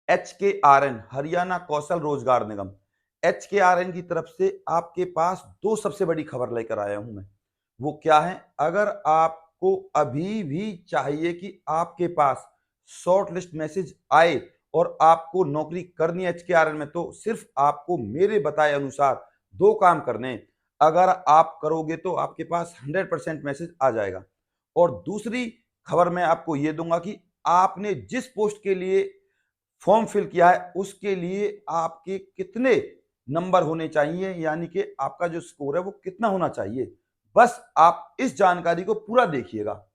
HKRN Haryana कौशल रोजगार निगम, HKRN की तरफ से आपके पास दो सबसे बड़ी खबर लेकर आया हूं मैं। वो क्या है? अगर आपको अभी भी चाहिए कि आपके पास शॉर्ट लिस्ट मैसेज आए और आपको नौकरी करनी है HKRN में, तो सिर्फ आपको मेरे बताए अनुसार दो काम करने हैं। अगर आप करोगे तो आपके पास 100% मैसेज आ जाएगा। और दूसरी खबर मैं आपको ये दूंगा कि आपने जिस पोस्ट के लिए फॉर्म फिल किया है उसके लिए आपके कितने नंबर होने चाहिए, यानी कि आपका जो स्कोर है वो कितना होना चाहिए। बस आप इस जानकारी को पूरा देखिएगा।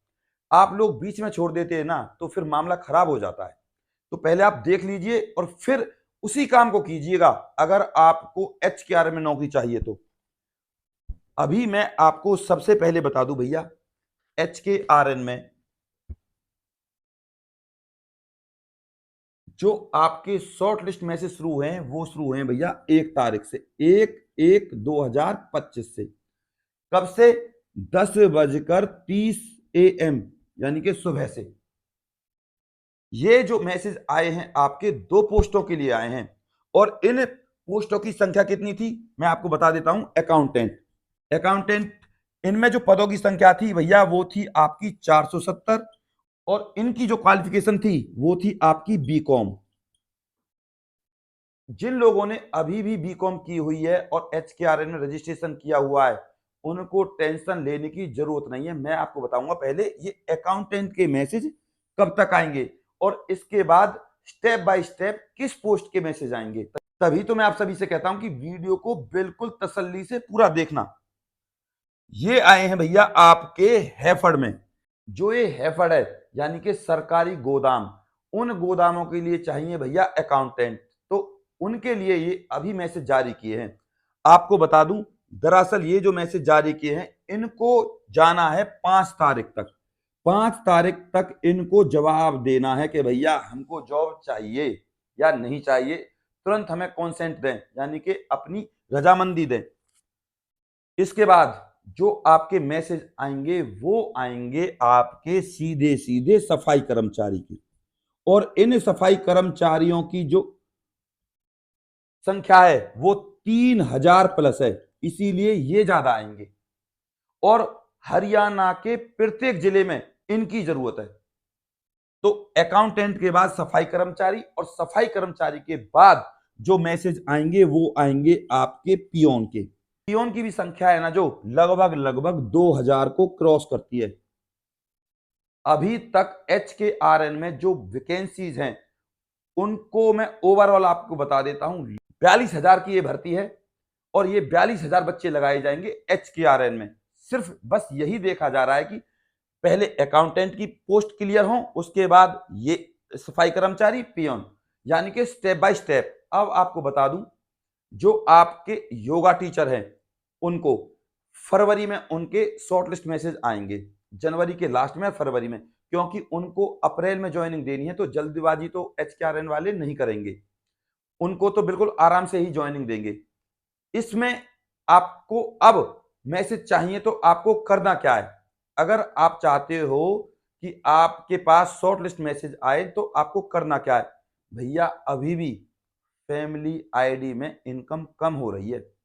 आप लोग बीच में छोड़ देते हैं ना, तो फिर मामला खराब हो जाता है। तो पहले आप देख लीजिए और फिर उसी काम को कीजिएगा अगर आपको HKR में नौकरी चाहिए तो। अभी मैं आपको सबसे पहले बता दूं भैया, HKRN में जो आपके शॉर्ट लिस्ट में से शुरू हैं वो शुरू हैं भैया 1 तारीख से, 1/1/2025 से। कब से? 10:30 AM, यानी कि सुबह से। ये जो मैसेज आए हैं आपके दो पोस्टों के लिए आए हैं और इन पोस्टों की संख्या कितनी थी मैं आपको बता देता हूं। अकाउंटेंट इनमें जो पदों की संख्या थी भैया वो थी आपकी 470 और इनकी जो क्वालिफिकेशन थी वो थी आपकी बीकॉम। जिन लोगों ने अभी भी बीकॉम की हुई है और HKRN में रजिस्ट्रेशन किया हुआ है उनको टेंशन लेने की जरूरत नहीं है। मैं आपको बताऊंगा पहले ये अकाउंटेंट के मैसेज कब तक आएंगे और इसके बाद स्टेप बाय स्टेप किस पोस्ट के मैसेज आएंगे। तभी तो मैं आप सभी से कहता हूं कि वीडियो को बिल्कुल तसल्ली से पूरा देखना। ये आए हैं भैया आपके हैफड़ में। जो ये हैफड़ है यानी कि सरकारी गोदाम, उन गोदामों के लिए चाहिए भैया अकाउंटेंट। तो उनके लिए ये अभी मैसेज जारी किए हैं। आपको बता दूं, दरअसल ये जो मैसेज जारी किए हैं इनको जाना है 5 तारीख तक। 5 तारीख तक इनको जवाब देना है कि भैया हमको जॉब चाहिए या नहीं चाहिए। तुरंत हमें कॉन्सेंट दें, यानी कि अपनी रजामंदी दें। इसके बाद जो आपके मैसेज आएंगे वो आएंगे आपके सीधे सीधे सफाई कर्मचारी की, और इन सफाई कर्मचारियों की जो संख्या है वो 3000 प्लस है, इसीलिए ये ज्यादा आएंगे और हरियाणा के प्रत्येक जिले में इनकी जरूरत है। तो अकाउंटेंट के बाद सफाई कर्मचारी और सफाई कर्मचारी के बाद जो मैसेज आएंगे वो आएंगे आपके पियोन के। पियोन की भी संख्या है ना जो लगभग 2000 को क्रॉस करती है। अभी तक HKRN में जो वैकेंसीज हैं उनको मैं ओवरऑल आपको बता देता हूं। 42,000 की ये भर्ती है और ये 42,000 बच्चे लगाए जाएंगे HKRN में। सिर्फ बस यही देखा जा रहा है कि पहले अकाउंटेंट की पोस्ट क्लियर हो, उसके बाद ये सफाई कर्मचारी, पियोन, यानी कि स्टेप बाय स्टेप। अब आपको बता दूं, जो आपके योगा टीचर हैं उनको फरवरी में उनके शॉर्टलिस्ट मैसेज आएंगे, जनवरी के लास्ट में, फरवरी में, क्योंकि उनको अप्रैल में ज्वाइनिंग देनी है। तो जल्दबाजी तो HKRN वाले नहीं करेंगे, उनको तो बिल्कुल आराम से ही ज्वाइनिंग देंगे। इसमें आपको अब मैसेज चाहिए तो आपको करना क्या है? अगर आप चाहते हो कि आपके पास शॉर्ट लिस्ट मैसेज आए तो आपको करना क्या है भैया? अभी भी फैमिली आईडी में इनकम कम हो रही है।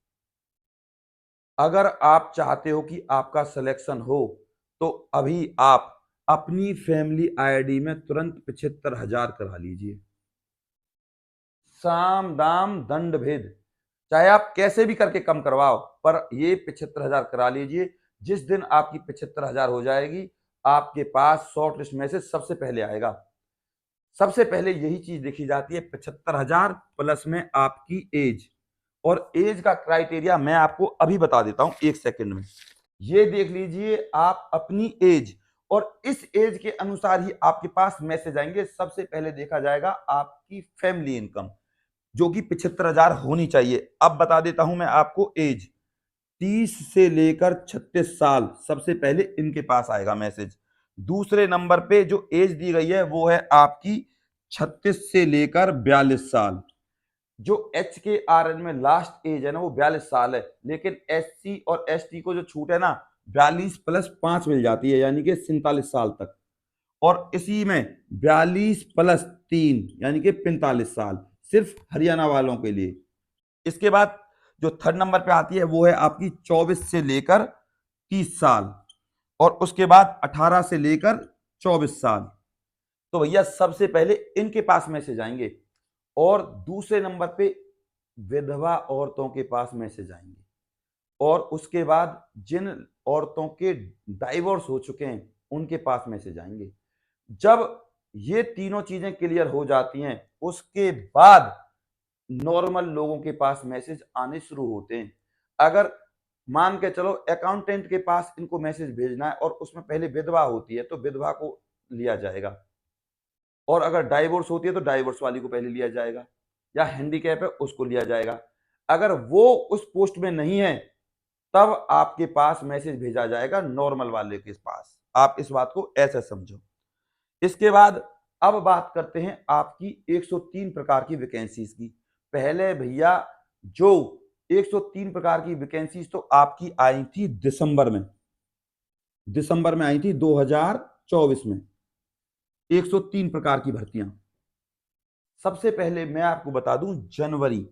अगर आप चाहते हो कि आपका सिलेक्शन हो तो अभी आप अपनी फैमिली आईडी में तुरंत 75,000 करा लीजिए। साम दाम दंड भेद, चाहे आप कैसे भी करके कम करवाओ, पर ये 75,000 करा लीजिए। जिस दिन आपकी 75,000 हो जाएगी आपके पास शॉर्ट लिस्ट में से सबसे पहले आएगा। सबसे पहले यही चीज देखी जाती है, 75,000 प्लस में आपकी एज। और एज का क्राइटेरिया मैं आपको अभी बता देता हूं 1 सेकंड में। ये देख लीजिए आप अपनी एज, और इस एज के अनुसार ही आपके पास मैसेज आएंगे। सबसे पहले देखा जाएगा आपकी फैमिली इनकम, जो कि 75,000 होनी चाहिए। अब बता देता हूं मैं आपको एज। 30 से लेकर 36 साल सबसे पहले इनके पास आएगा मैसेज। दूसरे नंबर पे जो एज दी गई है वो है आपकी 36 से लेकर 42 साल। जो HKRN में लास्ट एज है ना वो 42 साल है, लेकिन SC और ST को जो छूट है ना 42 प्लस 5 मिल जाती है, यानी कि 47 साल तक। और इसी में 42 प्लस 3 यानी कि 45 साल सिर्फ हरियाणा वालों के लिए। इसके बाद जो थर्ड नंबर पे आती है वो है आपकी 24 से लेकर 30 साल और उसके बाद 18 से लेकर 24 साल। तो भैया सबसे पहले इनके पास मैसेज आएंगे और दूसरे नंबर पे विधवा औरतों के पास मैसेज आएंगे और उसके बाद जिन औरतों के डाइवोर्स हो चुके हैं उनके पास मैसेज आएंगे। जब ये तीनों चीजें क्लियर हो जाती हैं उसके बाद नॉर्मल लोगों के पास मैसेज आने शुरू होते हैं। अगर मान के चलो अकाउंटेंट के पास इनको मैसेज भेजना है और उसमें पहले विधवा होती है तो विधवा को लिया जाएगा और अगर डाइवोर्स होती है तो डाइवोर्स वाली को पहले लिया जाएगा या हैंडीकैप है उसको लिया जाएगा। अगर वो उस पोस्ट में नहीं है तब आपके पास मैसेज भेजा जाएगा नॉर्मल वाले के पास। आप इस बात को ऐसे समझो। इसके बाद अब बात करते हैं आपकी 103 प्रकार की वैकेंसीज की। पहले भैया जो 103 प्रकार की वैकेंसीज तो आपकी आई थी दिसंबर में आई थी 2024 में 103 प्रकार की भर्तियां। सबसे पहले मैं आपको बता दूं जनवरी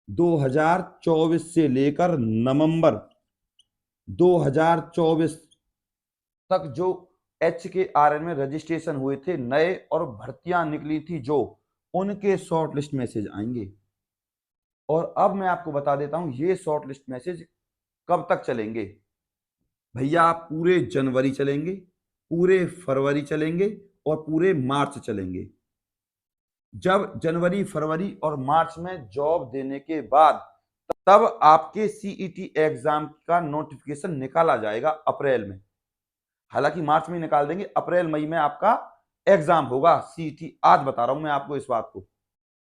2024 से लेकर नवंबर 2024 तक जो HKRN में रजिस्ट्रेशन हुए थे नए और भर्तियां निकली थी जो उनके शॉर्ट लिस्ट मैसेज आएंगे। और अब मैं आपको बता देता हूं ये शॉर्ट लिस्ट मैसेज कब तक चलेंगे। भैया आप पूरे जनवरी चलेंगे, पूरे फरवरी चलेंगे और पूरे मार्च चलेंगे। जब जनवरी, फरवरी और मार्च में जॉब देने के बाद तब आपके CET एग्जाम का नोटिफिकेशन निकाला जाएगा अप्रैल में। हालांकि मार्च में निकाल देंगे, अप्रैल मई में आपका एग्जाम होगा CET। आज बता रहा हूं मैं आपको इस बात को।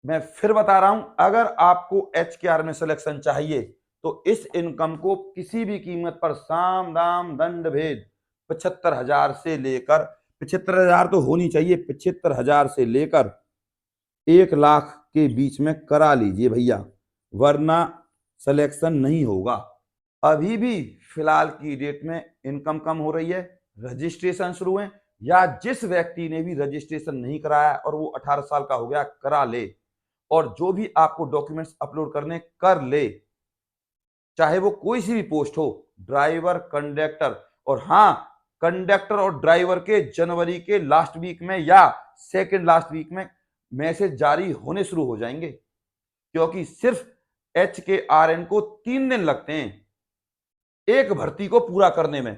मैं फिर बता रहा हूं अगर आपको HKR में सिलेक्शन चाहिए तो इस इनकम को किसी भी कीमत पर साम दाम दंड भेद 75,000 से लेकर 75,000 तो होनी चाहिए, 75,000 से लेकर 1 लाख के बीच में करा लीजिए भैया, वरना सिलेक्शन नहीं होगा। अभी भी फिलहाल की डेट में इनकम कम हो रही है, रजिस्ट्रेशन शुरू है, या जिस व्यक्ति ने भी रजिस्ट्रेशन नहीं कराया और वो 18 साल का हो गया करा ले और जो भी आपको डॉक्यूमेंट्स अपलोड करने कर ले, चाहे वो कोई सी भी पोस्ट हो, ड्राइवर, कंडक्टर। और हाँ, कंडक्टर और ड्राइवर के जनवरी के लास्ट वीक में या सेकेंड लास्ट वीक में मैसेज जारी होने शुरू हो जाएंगे क्योंकि सिर्फ HKRN को 3 दिन लगते हैं एक भर्ती को पूरा करने में।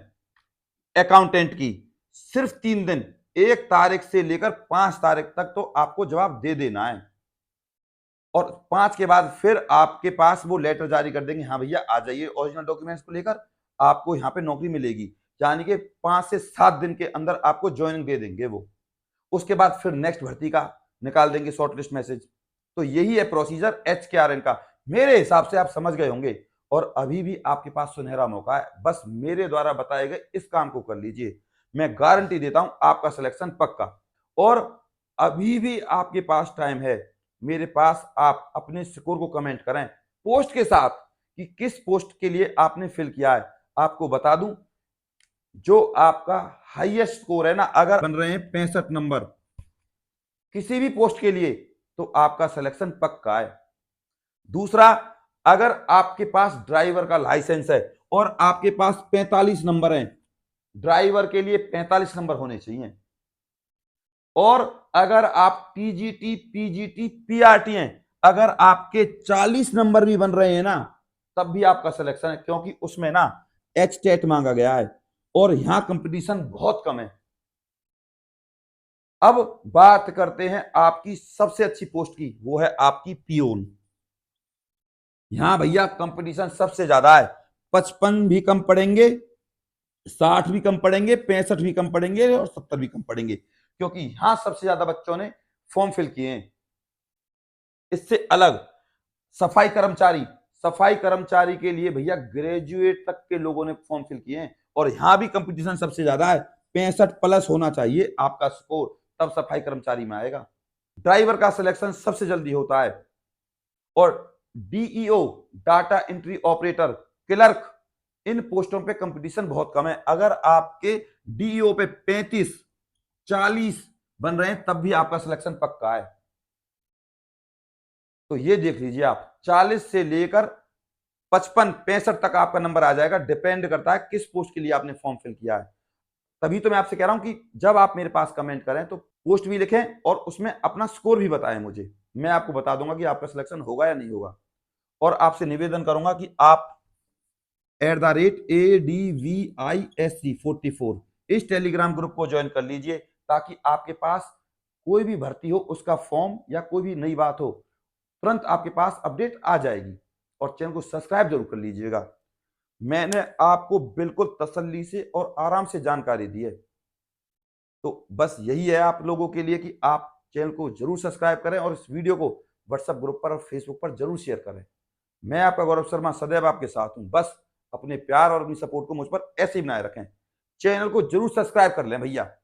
अकाउंटेंट की सिर्फ 3 दिन, 1 तारीख से लेकर 5 तारीख तक तो आपको जवाब दे देना है और 5 के बाद फिर आपके पास वो लेटर जारी कर देंगे, हाँ भैया आ जाइए ओरिजिनल डॉक्यूमेंट्स को लेकर, आपको यहाँ पे नौकरी मिलेगी। यानी कि 5 से 7 दिन के अंदर आपको ज्वाइनिंग दे देंगे वो। उसके बाद फिर नेक्स्ट भर्ती का निकाल देंगे शॉर्टलिस्ट मैसेज। तो यही है प्रोसीजर HKRN का। मेरे हिसाब से आप समझ गए होंगे और अभी भी आपके पास सुनहरा मौका है, बस मेरे द्वारा बताए गए इस काम को कर लीजिए। मैं गारंटी देता हूं आपका सिलेक्शन पक्का। और अभी भी आपके पास टाइम है, मेरे पास आप अपने स्कोर को कमेंट करें पोस्ट के साथ कि किस पोस्ट के लिए आपने फिल किया है। आपको बता दूं जो आपका हाईएस्ट स्कोर है ना, अगर बन रहे हैं 65 नंबर किसी भी पोस्ट के लिए तो आपका सिलेक्शन पक्का है। दूसरा, अगर आपके पास ड्राइवर का लाइसेंस है और आपके पास 45 नंबर हैं, ड्राइवर के लिए 45 नंबर होने चाहिए। और अगर आप TGT, PGT, PRT हैं, अगर आपके 40 नंबर भी बन रहे हैं ना तब भी आपका सिलेक्शन है क्योंकि उसमें ना HTET मांगा गया है और यहां कंपटीशन बहुत कम है। अब बात करते हैं आपकी सबसे अच्छी पोस्ट की, वो है आपकी पियोन। यहां भैया कंपटीशन सबसे ज्यादा है। 55 भी कम पड़ेंगे, 60 भी कम पड़ेंगे, 65 भी कम पड़ेंगे और 70 भी कम पड़ेंगे क्योंकि यहां सबसे ज्यादा बच्चों ने फॉर्म फिल किए हैं। इससे अलग सफाई कर्मचारी के लिए भैया ग्रेजुएट तक के लोगों ने फॉर्म फिल किए हैं और यहां भी कंपटीशन सबसे ज्यादा है। 65+ होना चाहिए आपका स्कोर, तब सफाई कर्मचारी में आएगा। ड्राइवर का सिलेक्शन सबसे जल्दी होता है और DEO, data entry operator, clerk, इन पोस्टों पे कंपटीशन बहुत कम है। अगर आपके DEO पे 35, 40 बन रहे हैं तब भी आपका सिलेक्शन पक्का है। तो ये देख लीजिए आप, 40 से लेकर 55 65 तक आपका नंबर आ जाएगा, डिपेंड करता है किस पोस्ट के लिए आपने फॉर्म फिल किया है। तभी तो मैं आपसे कह रहा हूं कि जब आप मेरे पास कमेंट करें तो पोस्ट भी लिखें और उसमें अपना स्कोर भी बताएं मुझे, मैं आपको बता दूंगा कि आपका सिलेक्शन होगा या नहीं होगा। और आपसे निवेदन करूंगा कि आप @ADVISC44 इस टेलीग्राम ग्रुप को ज्वाइन कर लीजिए, ताकि आपके पास कोई भी भर्ती हो उसका फॉर्म या कोई भी नई बात हो तुरंत आपके पास अपडेट आ जाएगी। और चैनल को सब्सक्राइब जरूर कर लीजिएगा। मैंने आपको बिल्कुल तसल्ली से और आराम से जानकारी दी है। तो बस यही है आप लोगों के लिए कि आप चैनल को जरूर सब्सक्राइब करें और इस वीडियो को व्हाट्सएप ग्रुप पर और फेसबुक पर जरूर शेयर करें। मैं आपका गौरव शर्मा सदैव आपके साथ हूं। बस अपने प्यार और अपनी सपोर्ट को मुझ पर ऐसे ही बनाए रखें। चैनल को जरूर सब्सक्राइब कर लें भैया।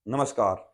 नमस्कार।